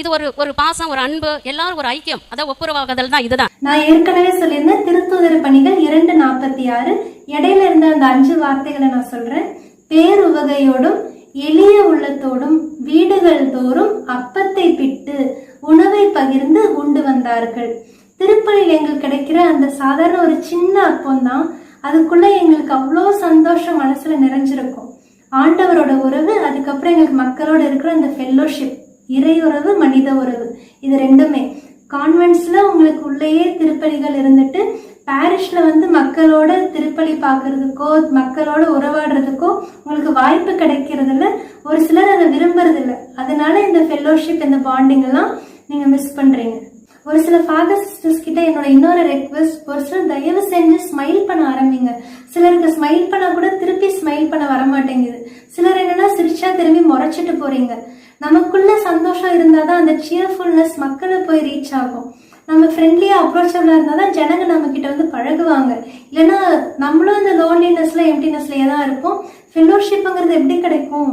இது ஒரு பாசம், ஒரு அன்பு, எல்லாரும் ஒரு ஐக்கியம், அதான் ஒப்புரவாகுதல் தான். இதுதான் நான் ஏற்கனவே சொல்லியிருந்தேன். திருத்தூதர் பணிகள் 2:46 இடையில இருந்த அந்த 5 வார்த்தைகளை நான் சொல்றேன். பேருவகையோடும் எளிய உள்ளத்தோடும் வீடுகள் தோறும் அப்பத்தை பிட்டு உணவை பகிர்ந்து உண்டு வந்தார்கள். திருப்பலியில் எங்களுக்கு கிடைக்கிற அந்த சாதாரண ஒரு சின்ன அப்பம் தான், அதுக்குள்ள எங்களுக்கு அவ்வளோ சந்தோஷம் மனசுல நிறைஞ்சிருக்கும். ஆண்டவரோட உறவு, அதுக்கப்புறம் எங்களுக்கு மக்களோட இருக்கிற அந்த ஃபெல்லோஷிப், இறை உறவு, மனித உறவு, இது ரெண்டுமே. கான்வென்ட்ஸ்ல உங்களுக்கு உள்ளேயே திருப்பலிகள் இருந்துட்டு பாரிஷ்ல மக்களோட திருப்பலி பார்க்கறதுக்கோ மக்களோட உறவாடுறதுக்கோ உங்களுக்கு வாய்ப்பு கிடைக்கிறதுல ஒரு சிலர் அதை விரும்புறது இல்லை. அதனால இந்த ஃபெல்லோஷிப், இந்த பாண்டிங் எல்லாம் நீங்க மிஸ் பண்றீங்க. ஒரு சில ஃபாதர் சிஸ்டர்ஸ் கிட்ட என்னோட இன்னொரு ரெக்வெஸ்ட், ஒரு சிலர் தயவு செஞ்சு ஸ்மைல் பண்ண ஆரம்பிங்க. சிலருக்கு ஸ்மைல் பண்ணா கூட திருப்பி ஸ்மைல் பண்ண வர மாட்டேங்குது. சிலர் என்னன்னா சிரிச்சா திரும்பி முறைச்சிட்டு போறீங்க. நமக்குள்ள சந்தோஷம் இருந்தாதான் அந்த சியர்ஃபுல்னஸ் மக்களை போய் ரீச் ஆகும். நம்ம ஃப்ரெண்ட்லியா அப்ரோச்சபிளா இருந்தாதான் ஜனங்க நம்ம கிட்ட பழகுவாங்க. இல்லைன்னா நம்மளும் அந்த லோன்லினஸ்ல எம்டினஸ்லயே தான் இருப்போம். ஃபெல்லோஷிப்ங்கிறது எப்படி கிடைக்கும்?